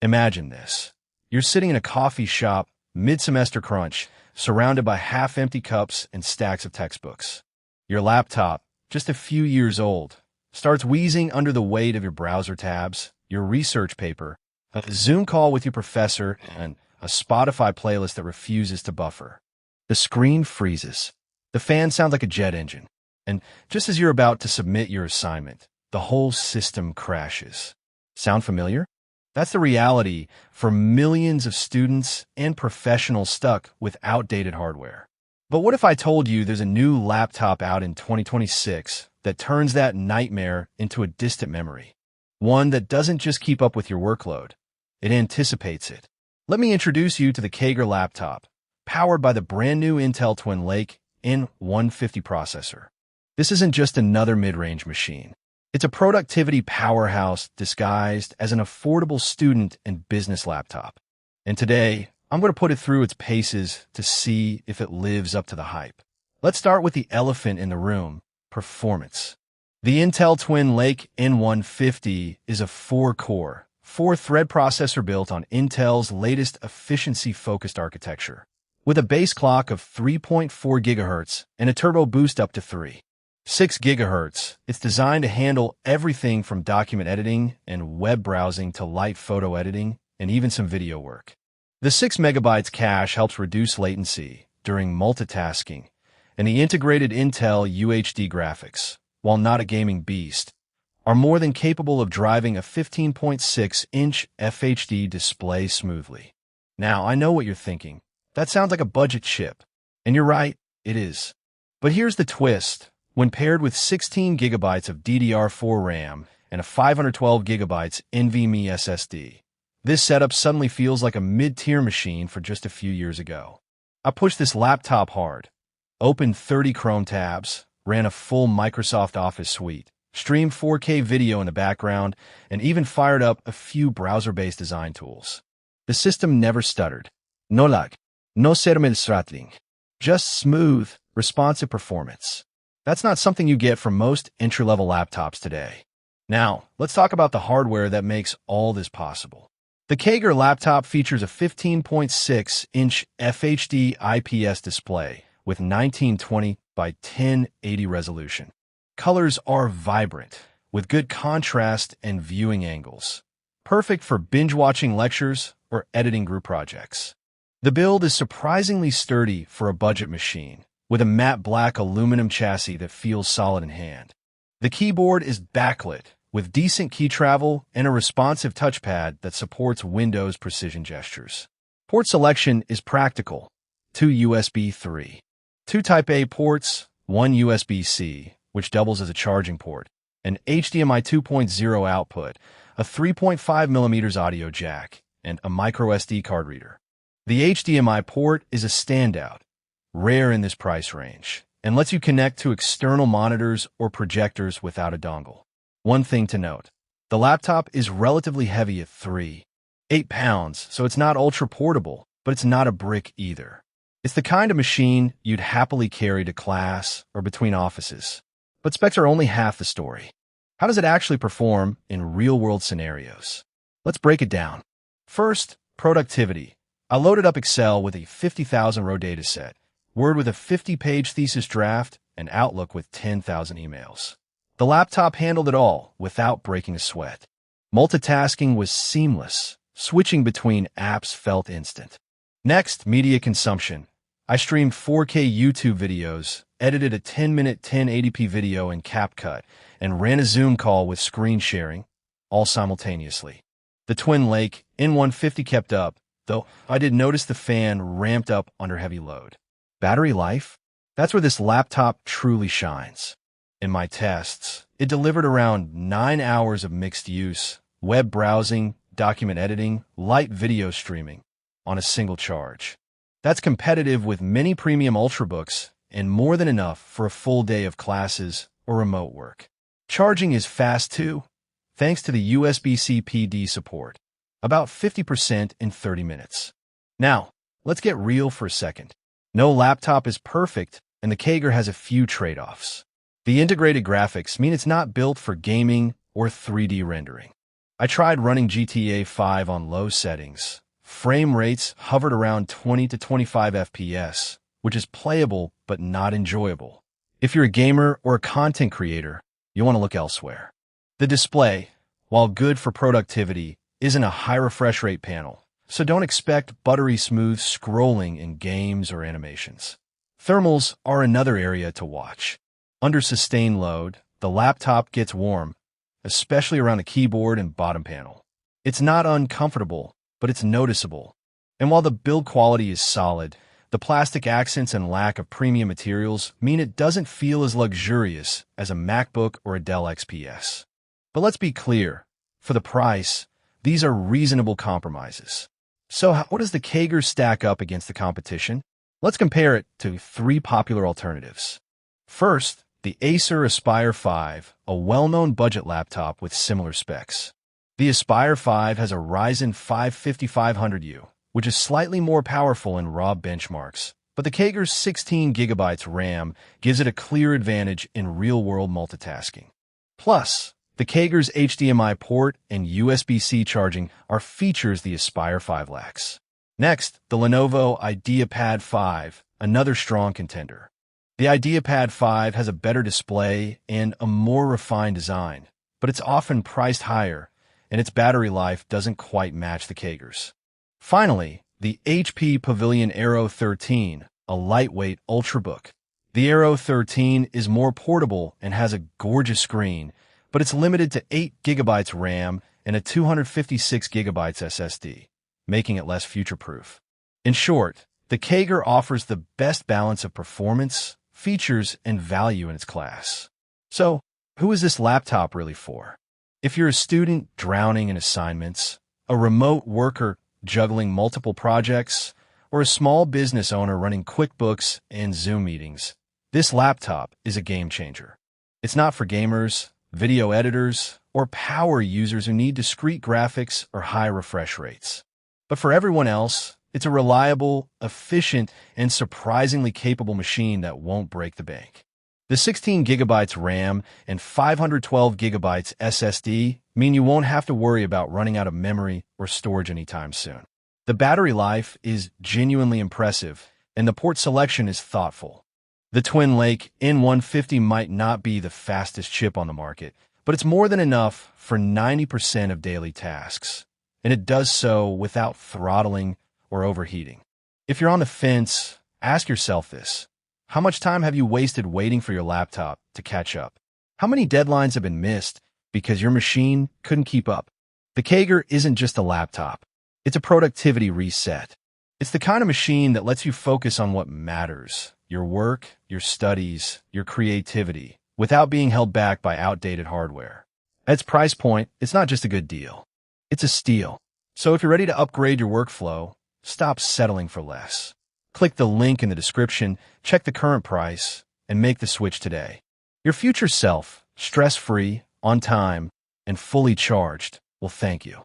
Imagine this. You're sitting in a coffee shop, mid-semester crunch, surrounded by half-empty cups and stacks of textbooks. Your laptop, just a few years old, starts wheezing under the weight of your browser tabs, your research paper, a Zoom call with your professor, and a Spotify playlist that refuses to buffer. The screen freezes. The fan sounds like a jet engine. And just as you're about to submit your assignment, the whole system crashes. Sound familiar? That's the reality for millions of students and professionals stuck with outdated hardware. But what if I told you there's a new laptop out in 2026 that turns that nightmare into a distant memory? One that doesn't just keep up with your workload, it anticipates it. Let me introduce you to the KAIGERR laptop, powered by the brand new Intel Twin Lake N150 processor. This isn't just another mid-range machine. It's a productivity powerhouse disguised as an affordable student and business laptop. And today, I'm going to put it through its paces to see if it lives up to the hype. Let's start with the elephant in the room, performance. The Intel Twin Lake N150 is a 4-core, 4-thread processor built on Intel's latest efficiency-focused architecture. With a base clock of 3.4 GHz and a turbo boost up to 3.6 GHz, it's designed to handle everything from document editing and web browsing to light photo editing and even some video work. The 6 MB cache helps reduce latency during multitasking, and the integrated Intel UHD graphics, while not a gaming beast, are more than capable of driving a 15.6-inch FHD display smoothly. Now, I know what you're thinking. That sounds like a budget chip. And you're right, it is. But here's the twist. When paired with 16 GB of DDR4 RAM and a 512 GB NVMe SSD, this setup suddenly feels like a mid-tier machine for just a few years ago. I pushed this laptop hard, opened 30 Chrome tabs, ran a full Microsoft Office suite, streamed 4K video in the background, and even fired up a few browser-based design tools. The system never stuttered. No lag. No sermelstrattling. Just smooth, responsive performance. That's not something you get from most entry-level laptops today. Now, let's talk about the hardware that makes all this possible. The KAIGERR laptop features a 15.6-inch FHD IPS display with 1920 by 1080 resolution. Colors are vibrant, with good contrast and viewing angles. Perfect for binge-watching lectures or editing group projects. The build is surprisingly sturdy for a budget machine, with a matte black aluminum chassis that feels solid in hand. The keyboard is backlit, with decent key travel and a responsive touchpad that supports Windows precision gestures. Port selection is practical. 2 USB 3. 2 Type-A ports, 1 USB-C, which doubles as a charging port, an HDMI 2.0 output, a 3.5mm audio jack, and a microSD card reader. The HDMI port is a standout, rare in this price range, and lets you connect to external monitors or projectors without a dongle. One thing to note, the laptop is relatively heavy at 3.8 pounds, so it's not ultra-portable, but it's not a brick either. It's the kind of machine you'd happily carry to class or between offices. But specs are only half the story. How does it actually perform in real-world scenarios? Let's break it down. First, productivity. I loaded up Excel with a 50,000-row dataset, Word with a 50-page thesis draft, and Outlook with 10,000 emails. The laptop handled it all without breaking a sweat. Multitasking was seamless. Switching between apps felt instant. Next, media consumption. I streamed 4K YouTube videos, edited a 10-minute 1080p video in CapCut, and ran a Zoom call with screen sharing, all simultaneously. The Twin Lake N150 kept up, though I did notice the fan ramped up under heavy load. Battery life? That's where this laptop truly shines. In my tests, it delivered around 9 hours of mixed use, web browsing, document editing, light video streaming, on a single charge. That's competitive with many premium Ultrabooks and more than enough for a full day of classes or remote work. Charging is fast too, thanks to the USB-C PD support, about 50% in 30 minutes. Now, let's get real for a second. No laptop is perfect, and the KAIGERR has a few trade-offs. The integrated graphics mean it's not built for gaming or 3D rendering. I tried running GTA 5 on low settings. Frame rates hovered around 20 to 25 FPS, which is playable but not enjoyable. If you're a gamer or a content creator, you'll want to look elsewhere. The display, while good for productivity, isn't a high refresh rate panel, so don't expect buttery smooth scrolling in games or animations. Thermals are another area to watch. Under sustained load, the laptop gets warm, especially around the keyboard and bottom panel. It's not uncomfortable, but it's noticeable. And while the build quality is solid, the plastic accents and lack of premium materials mean it doesn't feel as luxurious as a MacBook or a Dell XPS. But let's be clear, for the price, these are reasonable compromises. So what does the KAIGERR stack up against the competition? Let's compare it to three popular alternatives. First, the Acer Aspire 5, a well-known budget laptop with similar specs. The Aspire 5 has a Ryzen 5 5500U, which is slightly more powerful in raw benchmarks, but the KAIGERR's 16GB RAM gives it a clear advantage in real-world multitasking. Plus, the KAIGERR's HDMI port and USB-C charging are features the Aspire 5 lacks. Next, the Lenovo IdeaPad 5, another strong contender. The IdeaPad 5 has a better display and a more refined design, but it's often priced higher, and its battery life doesn't quite match the KAIGERR's. Finally, the HP Pavilion Aero 13, a lightweight ultrabook. The Aero 13 is more portable and has a gorgeous screen, but it's limited to 8GB RAM and a 256GB SSD, making it less future-proof. In short, the KAIGERR offers the best balance of performance, features, and value in its class. So, who is this laptop really for? If you're a student drowning in assignments, a remote worker juggling multiple projects, or a small business owner running QuickBooks and Zoom meetings, this laptop is a game changer. It's not for gamers, video editors, or power users who need discrete graphics or high refresh rates. But for everyone else, it's a reliable, efficient, and surprisingly capable machine that won't break the bank. The 16GB RAM and 512GB SSD mean you won't have to worry about running out of memory or storage anytime soon. The battery life is genuinely impressive, and the port selection is thoughtful. The Twin Lake N150 might not be the fastest chip on the market, but it's more than enough for 90% of daily tasks, and it does so without throttling or overheating. If you're on the fence, ask yourself this. How much time have you wasted waiting for your laptop to catch up? How many deadlines have been missed because your machine couldn't keep up? The KAIGERR isn't just a laptop. It's a productivity reset. It's the kind of machine that lets you focus on what matters, your work, your studies, your creativity, without being held back by outdated hardware. At its price point, it's not just a good deal. It's a steal. So if you're ready to upgrade your workflow, stop settling for less. Click the link in the description, check the current price, and make the switch today. Your future self, stress-free, on time, and fully charged, will thank you.